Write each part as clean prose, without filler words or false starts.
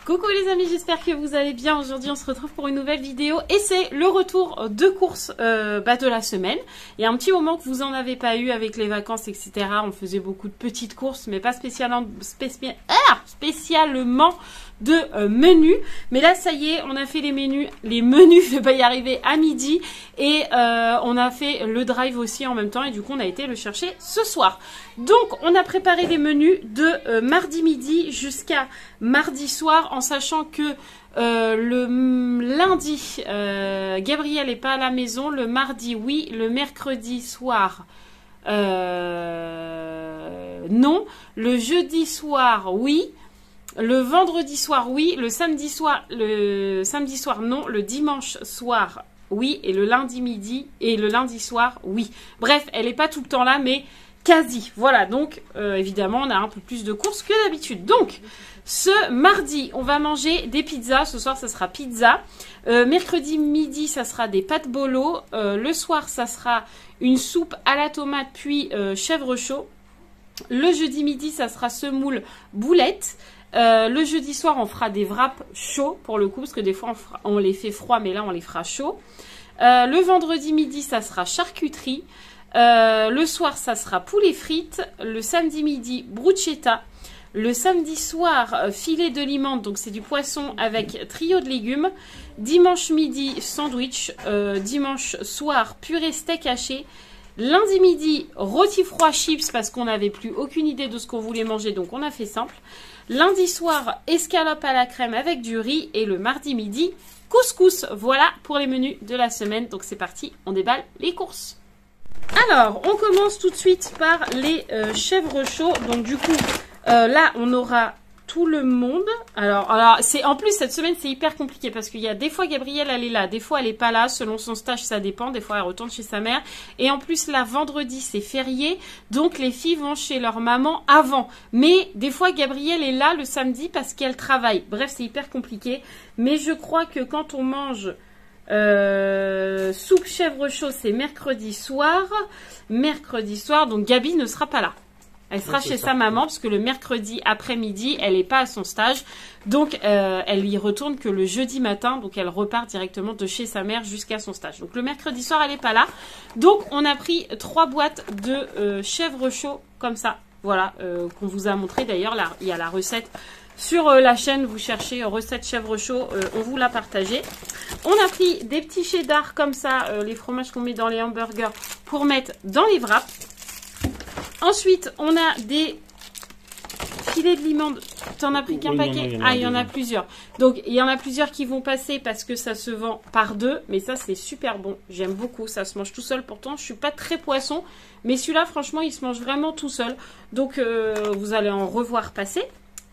Coucou les amis, j'espère que vous allez bien. Aujourd'hui on se retrouve pour une nouvelle vidéo et c'est le retour de courses de la semaine. Il y a un petit moment que vous en avez pas eu avec les vacances etc. On faisait beaucoup de petites courses mais pas spécialement de menus. Mais là ça y est, on a fait les menus, je vais pas y arriver, à midi. Et on a fait le drive aussi en même temps et du coup on a été le chercher ce soir. Donc on a préparé les menus de mardi midi jusqu'à mardi soir, en sachant que le lundi, Gabriel n'est pas à la maison, le mardi oui, le mercredi soir non, le jeudi soir oui, le vendredi soir oui, le samedi soir non, le dimanche soir oui, et le lundi midi et le lundi soir oui. Bref, elle n'est pas tout le temps là mais quasi. Voilà, donc évidemment on a un peu plus de courses que d'habitude. Donc ce mardi, on va manger des pizzas. Ce soir, ça sera pizza. Mercredi midi, ça sera des pâtes bolo. Le soir, ça sera une soupe à la tomate puis chèvre chaud. Le jeudi midi, ça sera semoule boulette. Le jeudi soir, on fera des wraps chauds pour le coup, parce que des fois, on les fait froids, mais là, on les fera chauds. Le vendredi midi, ça sera charcuterie. Le soir, ça sera poulet frites. Le samedi midi, bruschetta. Le samedi soir, filet de limande, donc c'est du poisson avec trio de légumes. Dimanche midi, sandwich. Dimanche soir, purée steak haché. Lundi midi, rôti froid chips parce qu'on n'avait plus aucune idée de ce qu'on voulait manger, donc on a fait simple. Lundi soir, escalope à la crème avec du riz. Et le mardi midi, couscous. Voilà pour les menus de la semaine. Donc c'est parti, on déballe les courses. Alors, on commence tout de suite par les chèvres chauds. Donc du coup... là, on aura tout le monde. Alors en plus, cette semaine, c'est hyper compliqué parce qu'il y a des fois, Gabrielle, elle est là. Des fois, elle n'est pas là. Selon son stage, ça dépend. Des fois, elle retourne chez sa mère. Et en plus, là, vendredi, c'est férié. Donc, les filles vont chez leur maman avant. Mais des fois, Gabrielle est là le samedi parce qu'elle travaille. Bref, c'est hyper compliqué. Mais je crois que quand on mange... soupe chèvre chaud, c'est mercredi soir. Mercredi soir, donc Gabi ne sera pas là. Elle sera chez sa maman parce que le mercredi après-midi, elle n'est pas à son stage. Donc, elle y retourne que le jeudi matin. Donc, elle repart directement de chez sa mère jusqu'à son stage. Donc, le mercredi soir, elle n'est pas là. Donc, on a pris 3 boîtes de chèvre chaud comme ça. Voilà, qu'on vous a montré. D'ailleurs, là, il y a la recette sur la chaîne. Vous cherchez recette chèvre chaud, on vous l'a partagé. On a pris des petits cheddar comme ça, les fromages qu'on met dans les hamburgers pour mettre dans les wraps. Ensuite, on a des filets de limande. T'en as pris qu'un paquet? Ah, il y en a plusieurs. Donc, il y en a plusieurs qui vont passer parce que ça se vend par 2. Mais ça, c'est super bon. J'aime beaucoup. Ça se mange tout seul. Pourtant, je suis pas très poisson. Mais celui-là, franchement, il se mange vraiment tout seul. Donc, vous allez en revoir passer.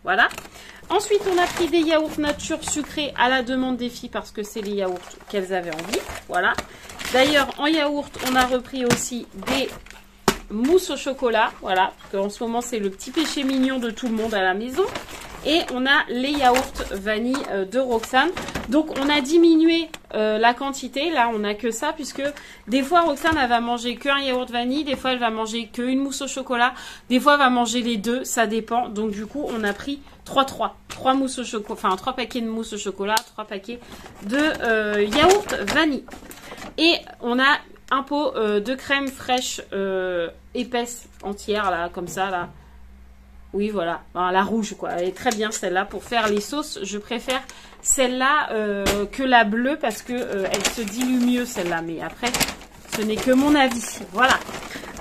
Voilà. Ensuite, on a pris des yaourts nature sucrés à la demande des filles parce que c'est les yaourts qu'elles avaient envie. Voilà. D'ailleurs, en yaourt, on a repris aussi des... mousse au chocolat, voilà, parce qu'en ce moment c'est le petit péché mignon de tout le monde à la maison. Et on a les yaourts vanille de Roxane. Donc on a diminué la quantité, là on n'a que ça, puisque des fois Roxane elle va manger qu'un yaourt vanille, des fois elle va manger qu'une mousse au chocolat, des fois elle va manger les deux, ça dépend. Donc du coup on a pris 3 mousses au chocolat, enfin 3 paquets de mousse au chocolat, 3 paquets de yaourt vanille. Et on a un pot de crème fraîche épaisse, entière, là, comme ça, là. Oui, voilà. Enfin, la rouge, quoi. Elle est très bien, celle-là. Pour faire les sauces, je préfère celle-là que la bleue parce que elle se dilue mieux, celle-là. Mais après, ce n'est que mon avis. Voilà.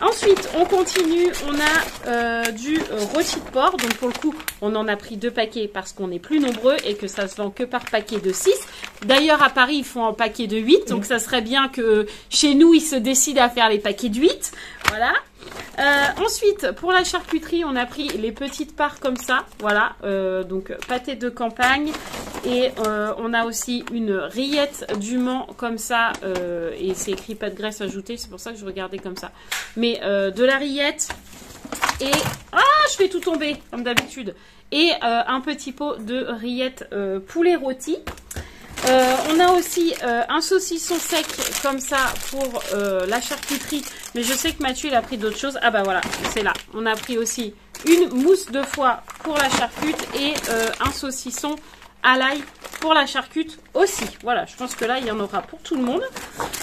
Ensuite, on continue. On a du rôti de porc. Donc, pour le coup, on en a pris 2 paquets parce qu'on est plus nombreux et que ça se vend que par paquet de 6. D'ailleurs, à Paris, ils font un paquet de 8. Donc, ça serait bien que chez nous, ils se décident à faire les paquets de 8. Voilà. Ensuite, pour la charcuterie, on a pris les petites parts comme ça. Voilà. Donc, pâté de campagne. Et on a aussi une rillette du Mans comme ça. Et c'est écrit pas de graisse ajoutée. C'est pour ça que je regardais comme ça. Mais de la rillette. Et... ah, je fais tout tomber, comme d'habitude. Et un petit pot de rillettes poulet rôti. On a aussi un saucisson sec comme ça pour la charcuterie. Mais je sais que Mathieu il a pris d'autres choses. Ah bah voilà, c'est là. On a pris aussi une mousse de foie pour la charcute et un saucisson à l'ail pour la charcute aussi. Voilà, je pense que là, il y en aura pour tout le monde.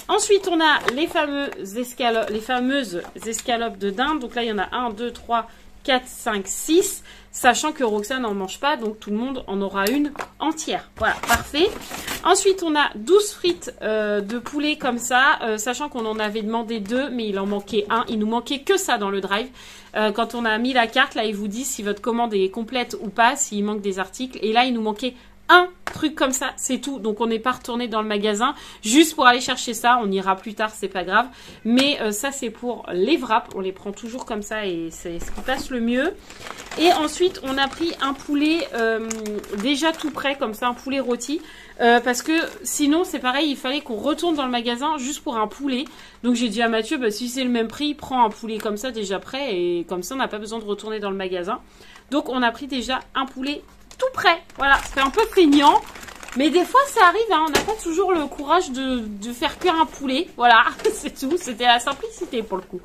Ensuite, on a les fameuses escalopes de dinde. Donc là, il y en a 1, 2, 3, 4, 5, 6. Sachant que Roxane n'en mange pas, donc tout le monde en aura une entière. Voilà, parfait. Ensuite, on a 12 frites de poulet comme ça. Sachant qu'on en avait demandé 2, mais il en manquait un. Il nous manquait que ça dans le drive. Quand on a mis la carte, là, il vous dit si votre commande est complète ou pas, s'il manque des articles. Et là, il nous manquait un truc comme ça, c'est tout. Donc on n'est pas retourné dans le magasin juste pour aller chercher ça. On ira plus tard, c'est pas grave. Mais ça c'est pour les wraps. On les prend toujours comme ça et c'est ce qui passe le mieux. Et ensuite on a pris un poulet déjà tout prêt comme ça, un poulet rôti. Parce que sinon c'est pareil, il fallait qu'on retourne dans le magasin juste pour un poulet. Donc j'ai dit à Mathieu, bah, si c'est le même prix, prends un poulet comme ça déjà prêt. Et comme ça on n'a pas besoin de retourner dans le magasin. Donc on a pris déjà un poulet tout prêt. Voilà, c'est un peu feignant. Mais des fois, ça arrive. Hein, on n'a pas toujours le courage de faire cuire un poulet. Voilà, c'est tout. C'était la simplicité pour le coup.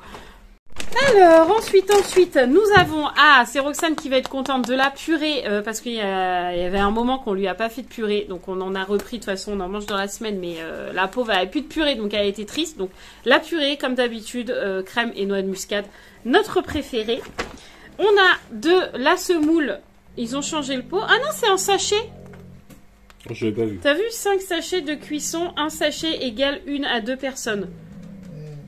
Alors, ensuite, nous avons... Ah, c'est Roxane qui va être contente de la purée. Parce qu'il y avait un moment qu'on lui a pas fait de purée. Donc, on en a repris. De toute façon, on en mange dans la semaine. Mais la pauvre, elle n'avait plus de purée. Donc, elle a été triste. Donc, la purée, comme d'habitude, crème et noix de muscade. Notre préféré. On a de la semoule. Ils ont changé le pot. Ah non, c'est en sachet. Je l'ai pas vu. T'as vu 5 sachets de cuisson, un sachet égale 1 à 2 personnes.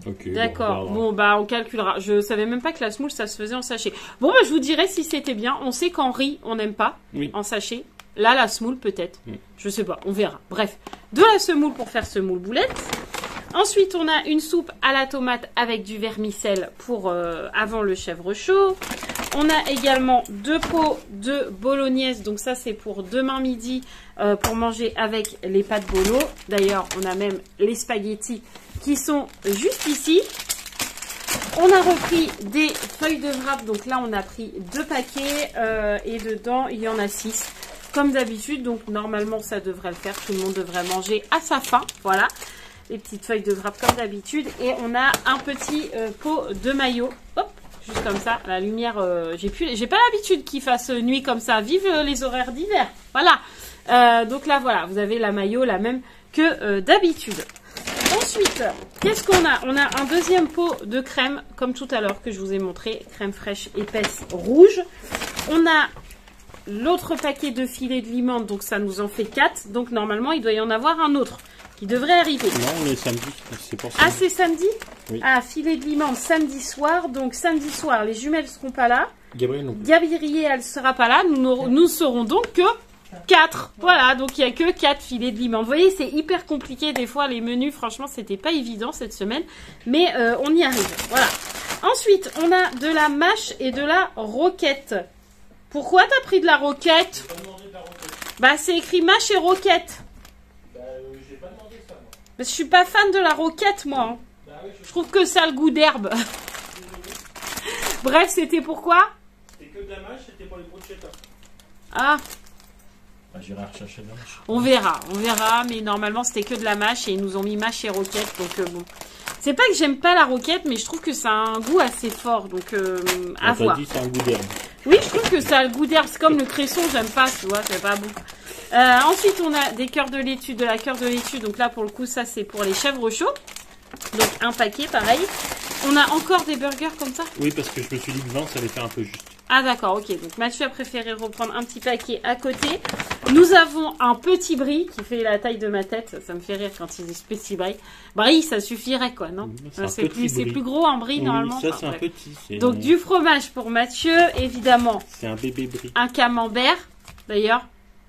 Ok. D'accord. Bon, bah on calculera. Je savais même pas que la semoule ça se faisait en sachet. Bon, bah je vous dirai si c'était bien. On sait qu'en riz, on n'aime pas en sachet. Là, la semoule peut-être. Je sais pas, on verra. Bref, de la semoule pour faire semoule boulette. Ensuite, on a une soupe à la tomate avec du vermicelle pour avant le chèvre chaud. On a également 2 pots de bolognaise. Donc ça, c'est pour demain midi pour manger avec les pâtes bolo. D'ailleurs, on a même les spaghettis qui sont juste ici. On a repris des feuilles de wrap. Donc là, on a pris 2 paquets et dedans, il y en a 6. Comme d'habitude, donc normalement, ça devrait le faire. Tout le monde devrait manger à sa faim. Voilà. Les petites feuilles de wrap comme d'habitude. Et on a un petit pot de maillot. Hop, juste comme ça. La lumière, j'ai pas l'habitude qu'il fasse nuit comme ça. Vive les horaires d'hiver. Voilà. Donc là, voilà. Vous avez la maillot, la même que d'habitude. Ensuite, qu'est-ce qu'on a? On a un deuxième pot de crème, comme tout à l'heure que je vous ai montré. Crème fraîche épaisse rouge. On a l'autre paquet de filets de limande. Donc ça nous en fait 4. Donc normalement, il doit y en avoir un autre qui devrait arriver. Non, on est samedi, c'est pour ça. Ah, c'est samedi? Oui. Ah, filet de limande samedi soir. Donc samedi soir, les jumelles seront pas là. Gabriel non plus. Gabriel, elle sera pas là. Nous serons donc que 4. Voilà, donc il n'y a que 4 filets de limande. Vous voyez, c'est hyper compliqué des fois les menus. Franchement, c'était pas évident cette semaine. Mais on y arrive. Voilà. Ensuite, on a de la mâche et de la roquette. Pourquoi t'as pris de la roquette? Bah, c'est écrit mâche et roquette. J'ai pas demandé ça, moi. Je suis pas fan de la roquette, moi. Hein. Bah oui, Je trouve que ça a le goût d'herbe. Bref, c'était pourquoi? c'était que de la mâche, c'était pour les bruschettas. Ah, Bah, j'irai rechercher de la mâche. on verra. Mais normalement, c'était que de la mâche et ils nous ont mis mâche et roquette. Donc, bon. C'est pas que j'aime pas la roquette, mais je trouve que ça a un goût assez fort. Donc, à voir. Dit, c'est un goût d'herbe. Oui, je trouve que ça a le goût d'herbe. C'est comme le cresson, j'aime pas, tu vois, c'est pas bon. Ensuite, on a des cœurs de laitue, de la cœur de laitue. Donc là, pour le coup, ça, c'est pour les chèvres chauds. Donc, un paquet, pareil. On a encore des burgers comme ça? Oui, parce que je me suis dit que 20, ça allait faire un peu juste. Ah, d'accord, ok. Donc, Mathieu a préféré reprendre un petit paquet à côté. Nous avons un petit brie qui fait la taille de ma tête. Ça me fait rire quand ils disent petit brie. Brie, ça suffirait, quoi, non? C'est plus gros un brie, Oui, normalement. ça, Enfin, c'est un bref. petit. Donc, du fromage pour Mathieu, évidemment. C'est un bébé brie. Un camembert, d'ailleurs.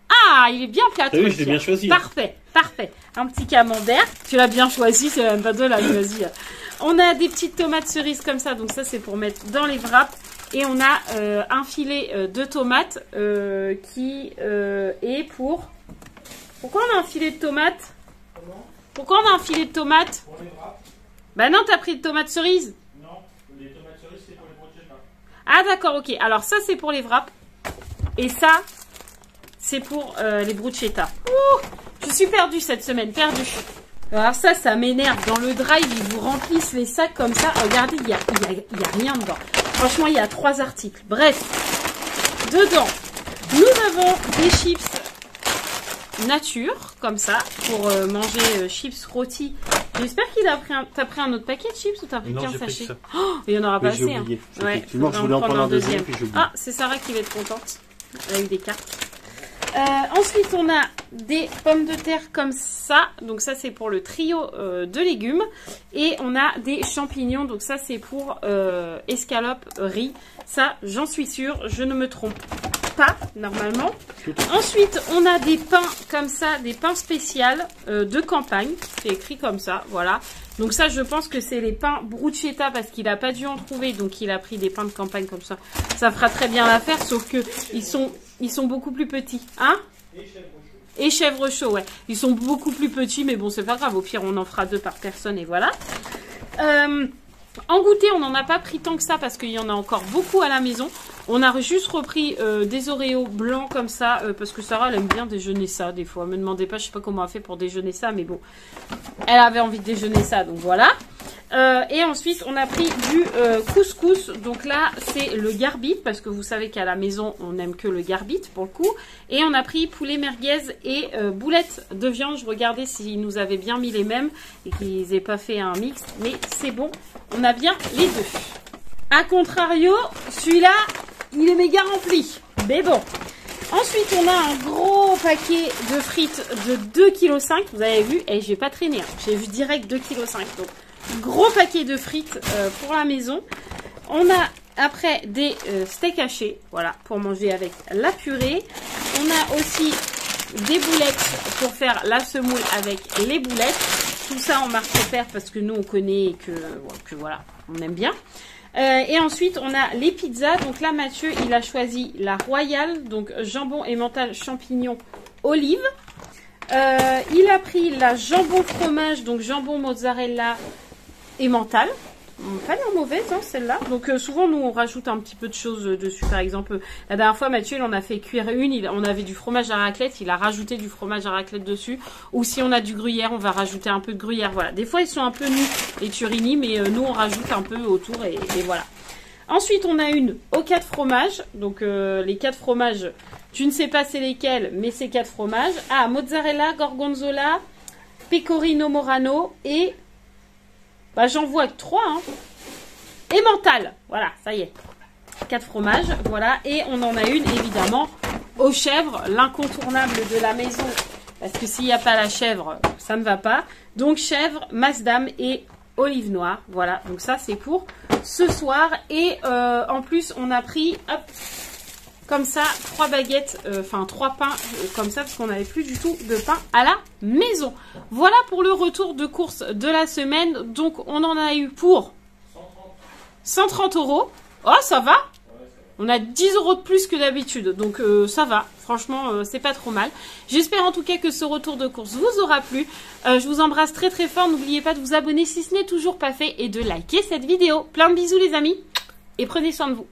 Ah, il est bien plâtreux. Ah oui, je l'ai bien choisi. Parfait, parfait. Un petit camembert. Tu l'as bien choisi, c'est même pas de la choisi. On a des petites tomates cerises comme ça, donc ça c'est pour mettre dans les wraps. Et on a un filet de tomates qui est pour... Pourquoi on a un filet de tomates? Comment? Pourquoi on a un filet de tomates? Pour les wraps? Bah non, t'as pris de tomates cerises. Non, les tomates cerises, c'est pour les bruschettas. Ah d'accord, ok. Alors ça c'est pour les wraps. Et ça, c'est pour les bruschettas. Ouh, je suis perdue cette semaine, perdue. Alors ça m'énerve. Dans le drive, ils vous remplissent les sacs comme ça. Regardez, il y a rien dedans. Franchement, il y a 3 articles. Bref, dedans, nous avons des chips nature, comme ça, pour manger chips rôtis. J'espère qu'il a pris t'as pris un autre paquet de chips ou t'as pris Non, qu'un j'ai pris sachet? que ça. Oh, il y en aura pas Mais j'ai assez. oublié. Hein. Ouais, Effectivement, je voulais en prendre un deuxième, puis j'ai oublié. Ah, c'est Sarah qui va être contente. Avec des cartes. Ensuite, on a des pommes de terre comme ça. Donc ça, c'est pour le trio de légumes. Et on a des champignons. Donc ça, c'est pour escalope riz. Ça, j'en suis sûre. Je ne me trompe pas, normalement. Ensuite, on a des pains comme ça. Des pains spéciaux de campagne. C'est écrit comme ça, voilà. Donc ça, je pense que c'est les pains bruschetta parce qu'il n'a pas dû en trouver. Donc il a pris des pains de campagne comme ça. Ça fera très bien l'affaire, sauf que ils sont beaucoup plus petits. Hein? Et chèvre chaud, ouais. Ils sont beaucoup plus petits, mais bon, c'est pas grave. Au pire, on en fera 2 par personne et voilà. En goûter, on n'en a pas pris tant que ça parce qu'il y en a encore beaucoup à la maison. On a juste repris des Oreos blancs comme ça parce que Sarah, elle aime bien déjeuner ça des fois. Me demandez pas, je sais pas comment elle a fait pour déjeuner ça, mais bon. Elle avait envie de déjeuner ça, donc voilà. Et ensuite, on a pris du couscous. Donc là, c'est le garbit parce que vous savez qu'à la maison, on n'aime que le garbit pour le coup. Et on a pris poulet merguez et boulettes de viande. Je regardais s'ils nous avaient bien mis les mêmes et qu'ils n'aient pas fait un mix. Mais c'est bon, on a bien les deux. A contrario, celui-là, il est méga rempli. Mais bon. Ensuite, on a un gros paquet de frites de 2,5 kg. Vous avez vu, et j'ai pas traîné. Hein. J'ai vu direct 2,5 kg. Donc, gros paquet de frites pour la maison. On a après des steaks hachés. Voilà, pour manger avec la purée. On a aussi des boulettes pour faire la semoule avec les boulettes. Tout ça en marque repère parce que nous, on connaît et que voilà, on aime bien. Et ensuite, on a les pizzas. Donc là, Mathieu, il a choisi la royale. Donc jambon, emmental, champignons, olives. Il a pris la jambon fromage. Donc jambon, mozzarella, emmental. Pas l'air mauvaise, hein, celle-là. Donc souvent, nous, on rajoute un petit peu de choses dessus. Par exemple, la dernière fois, Mathieu, il en a fait cuire une. On avait du fromage à raclette. Il a rajouté du fromage à raclette dessus. Ou si on a du gruyère, on va rajouter un peu de gruyère. Voilà. Des fois, ils sont un peu nus, les turini, mais nous, on rajoute un peu autour et voilà. Ensuite, on a une aux 4 fromages. Donc, les 4 fromages, tu ne sais pas c'est lesquels, mais c'est 4 fromages. Ah, mozzarella, gorgonzola, pecorino morano et... Bah, j'en vois que 3, hein. Emmental. Voilà, ça y est. 4 fromages, voilà. Et on en a une, évidemment, aux chèvres, l'incontournable de la maison. Parce que s'il n'y a pas la chèvre, ça ne va pas. Donc, chèvre, masdam et olive noire. Voilà, donc ça, c'est pour ce soir. Et en plus, on a pris, hop, comme ça, 3 baguettes, 3 pains comme ça, parce qu'on n'avait plus du tout de pain à la maison. Voilà pour le retour de course de la semaine. Donc, on en a eu pour 130 €. Oh, ça va. On a 10 € de plus que d'habitude. Donc, ça va. Franchement, c'est pas trop mal. J'espère en tout cas que ce retour de course vous aura plu. Je vous embrasse très très fort. N'oubliez pas de vous abonner si ce n'est toujours pas fait et de liker cette vidéo. Plein de bisous les amis. Et prenez soin de vous.